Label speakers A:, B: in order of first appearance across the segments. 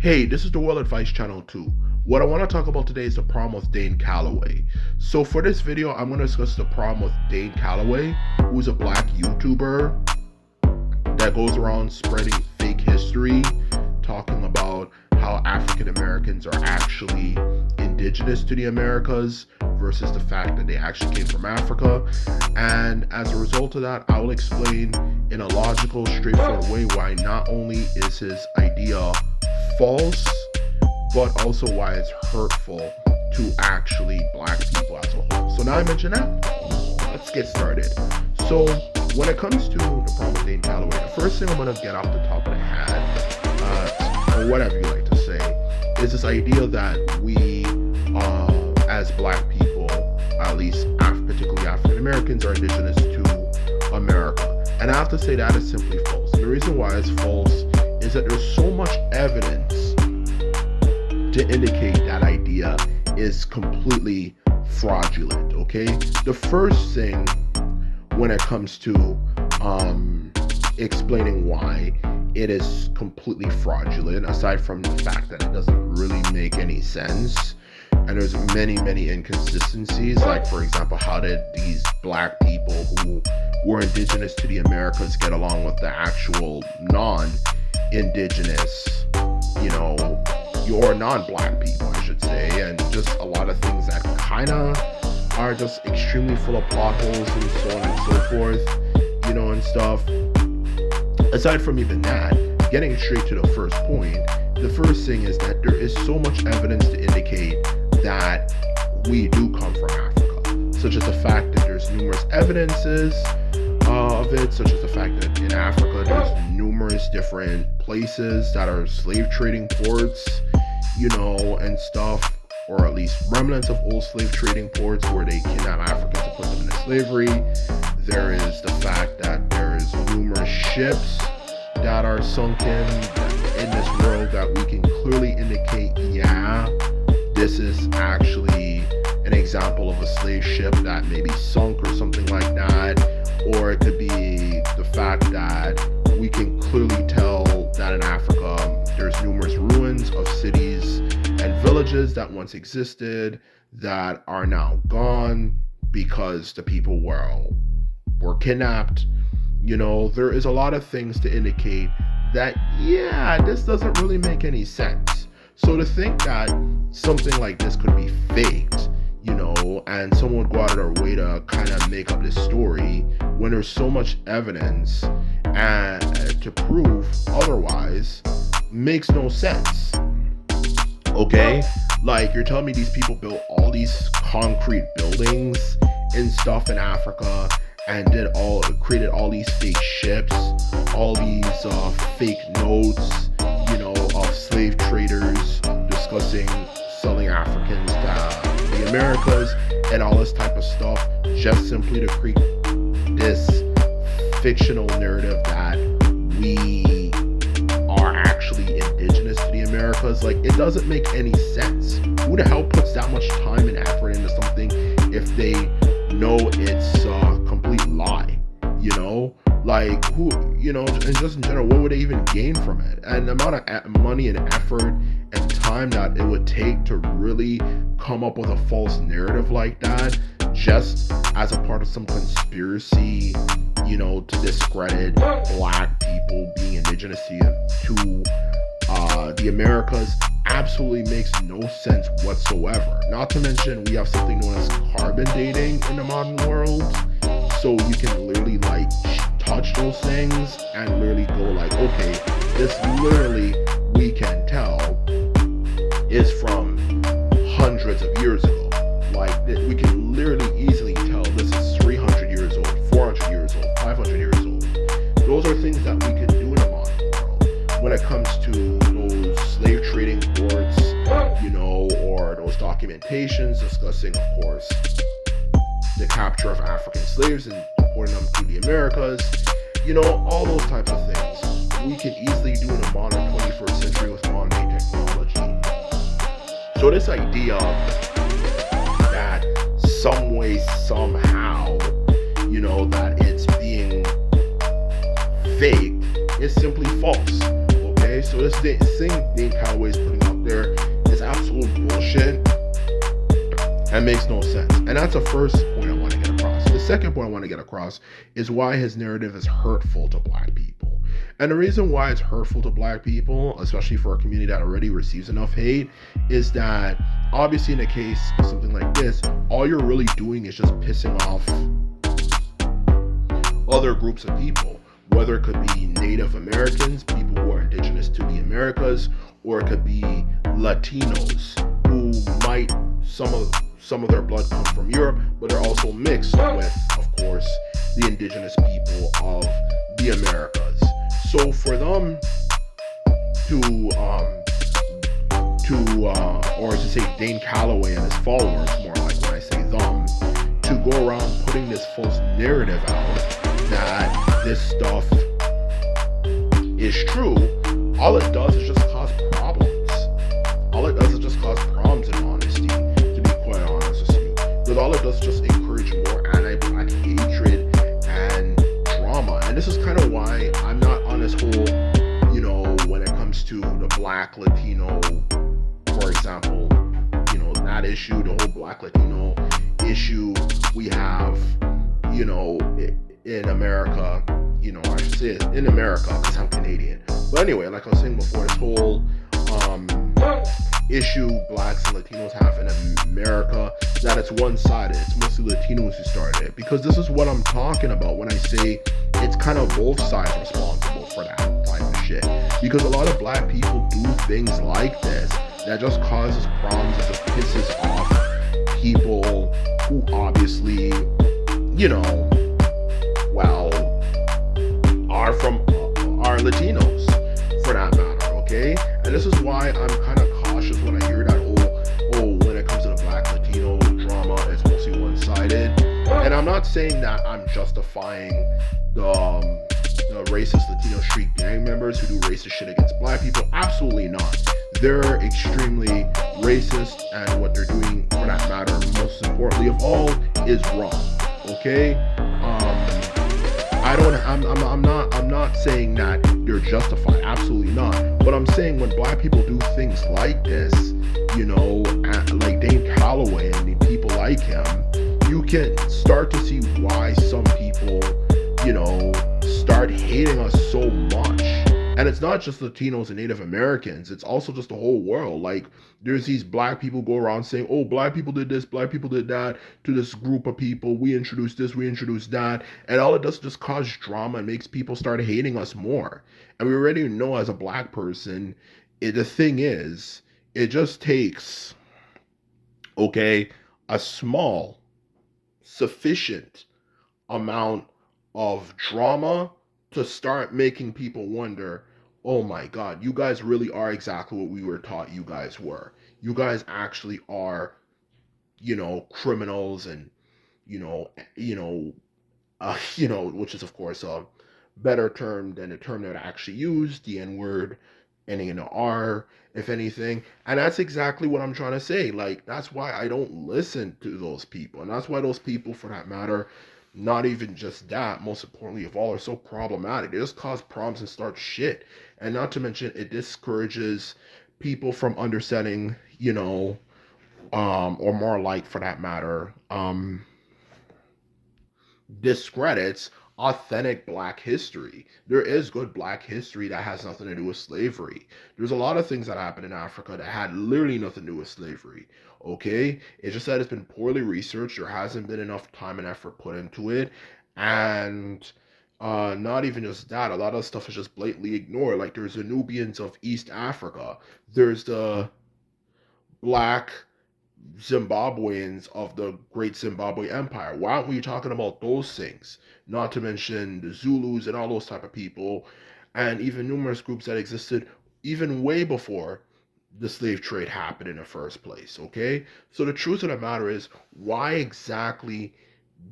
A: Hey, this is the World Advice Channel 2. What I want to talk about today is the problem with Dane Calloway. So for this video, I'm going to discuss the problem with Dane Calloway, who is a black YouTuber that goes around spreading fake history, talking about how African Americans are actually indigenous to the Americas versus the fact that they actually came from Africa. And as a result of that, I will explain in a logical, straightforward way why not only is his idea false, but also why it's hurtful to actually black people as a whole. So now I mentioned that, let's get started. So when it comes to the problem with Dane Calloway, the first thing I'm going to get off the top of the head, or whatever you like to say, is this idea that we, as black people, at least particularly African Americans, are indigenous to America. And I have to say that is simply false. And the reason why it's false is that there's so much evidence to indicate that idea is completely fraudulent, okay? The first thing when it comes to explaining why it is completely fraudulent, aside from the fact that it doesn't really make any sense, and there's many inconsistencies, like for example, how did these black people who were indigenous to the Americas get along with the actual non-indigenous, or non-black people, I should say, and just a lot of things that kind of are just extremely full of plot holes and so on and so forth, and stuff. Aside from even that, getting straight to the first point, the first thing is that there is so much evidence to indicate that we do come from Africa, such as the fact that there's numerous evidences of it, such as the fact that in Africa there's numerous different places that are slave trading ports, and stuff, or at least remnants of old slave trading ports where they kidnap Africans and put them into slavery. There is the fact that there's numerous ships that are sunken in this world that we can clearly indicate, yeah, this is actually an example of a slave ship that maybe sunk or something like that. Or it could be the fact that we can clearly tell that in Africa there's numerous ruins of cities and villages that once existed that are now gone because the people were kidnapped. There is a lot of things to indicate that, yeah, this doesn't really make any sense. So to think that something like this could be faked, and someone would go out of their way to kind of make up this story when there's so much evidence to prove otherwise, makes no sense. Okay? Like, you're telling me these people built all these concrete buildings and stuff in Africa and created all these fake ships, all these fake notes, of slave traders discussing selling Africans to the Americas and all this type of stuff, just simply to create this fictional narrative that we are actually indigenous to the Americas. Like, it doesn't make any sense. Who the hell puts that much time and effort into something if they know it's a complete lie? Like, who, and just in general, what would they even gain from it? And the amount of money and effort and time that it would take to really come up with a false narrative like that, just as a part of some conspiracy, to discredit black people being indigenous to the Americas, absolutely makes no sense whatsoever. Not to mention, we have something known as carbon dating in the modern world, so you can literally touch those things and literally go like, okay, this literally, we can tell, is from hundreds of years ago. Like, we can literally easily tell this is 300 years old, 400 years old, 500 years old. Those are things that we can do in the modern world. When it comes to those slave trading ports, or those documentations discussing, of course, the capture of African slaves and importing them to the Americas, all those types of things we can easily do in the modern 21st century with modern day technology. So this idea that some way, somehow, that it's being fake is simply false. Okay, So this thing Dane Calloway is putting out there is absolute bullshit and makes no sense. And that's the first point I want to get across. The second point I want to get across is why his narrative is hurtful to black people. And the reason why it's hurtful to black people, especially for a community that already receives enough hate, is that obviously in a case of something like this, all you're really doing is just pissing off other groups of people, whether it could be Native Americans, people who are indigenous to the Americas, or it could be Latinos who might some of their blood come from Europe, but they're also mixed with, of course, the indigenous people of the Americas. So for them or to say Dane Calloway and his followers, more like when I say them, to go around putting this false narrative out that this stuff is true, all it does is just cause problems. All it does is just cause problems, in honesty, to be quite honest with you. Because all it does is just encourage more anti-black hatred and drama. And this is kind of why I'm not on this whole, when it comes to the black Latino, for example, that issue, the whole black Latino issue we have, in America, I should say it in America because I'm Canadian. But anyway, like I was saying before, this whole issue blacks and Latinos have in America, that it's one-sided. It's mostly Latinos who started it. Because this is what I'm talking about when I say it's kind of both sides responsible for that type of shit. Because a lot of black people do things like this that just causes problems, that just pisses off people who obviously, are Latinos, for that matter, okay? And this is why I'm kind of cautious when I hear that, when it comes to the black Latino drama, it's mostly one-sided. And I'm not saying that I'm justifying the racist Latino street gang members who do racist shit against black people. Absolutely not. They're extremely racist, and what they're doing, for that matter, most importantly of all, is wrong. Okay? I'm not saying that they're justified. Absolutely not. But I'm saying when black people do things like this, like Dane Calloway and the people like him, you can start to see why some people, start hating us so much. And it's not just Latinos and Native Americans. It's also just the whole world. Like, there's these black people go around saying, oh, black people did this, black people did that to this group of people. We introduced this, we introduced that. And all it does is just cause drama and makes people start hating us more. And we already know as a black person, the thing is, it just takes, a small, sufficient amount of drama to start making people wonder, oh my God, you guys really are exactly what we were taught you guys were. You guys actually are, criminals and, which is of course a better term than the term that I actually used, the N-word ending in an R, if anything. And that's exactly what I'm trying to say. Like, that's why I don't listen to those people. And that's why those people, for that matter, not even just that, most importantly of all, are so problematic. They just cause problems and start shit. And not to mention, it discourages people from understanding, or more like, for that matter, discredits authentic black history. There is good black history that has nothing to do with slavery. There's a lot of things that happened in Africa that had literally nothing to do with slavery. Okay? It's just that it's been poorly researched. There hasn't been enough time and effort put into it. And not even just that, a lot of stuff is just blatantly ignored. Like, there's the Nubians of East Africa. There's the black Zimbabweans of the Great Zimbabwe Empire. Why aren't we talking about those things? Not to mention the Zulus and all those type of people, and even numerous groups that existed even way before the slave trade happened in the first place, okay? So the truth of the matter is, why exactly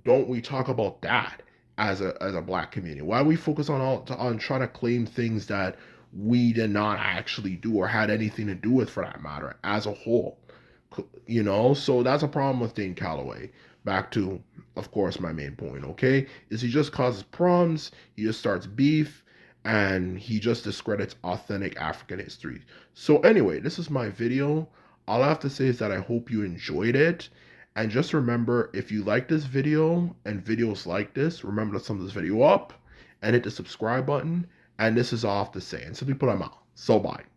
A: don't we talk about that as a black community? Why we focus on trying to claim things that we did not actually do or had anything to do with, for that matter, as a whole? So that's a problem with Dane Calloway. Back to, of course, my main point, okay, is he just causes problems, he just starts beef, and he just discredits authentic African history. So anyway, this is my video. All I have to say is that I hope you enjoyed it. And just remember, if you like this video and videos like this, remember to thumb this video up and hit the subscribe button. And this is all I have to say. And simply put, I'm out. So bye.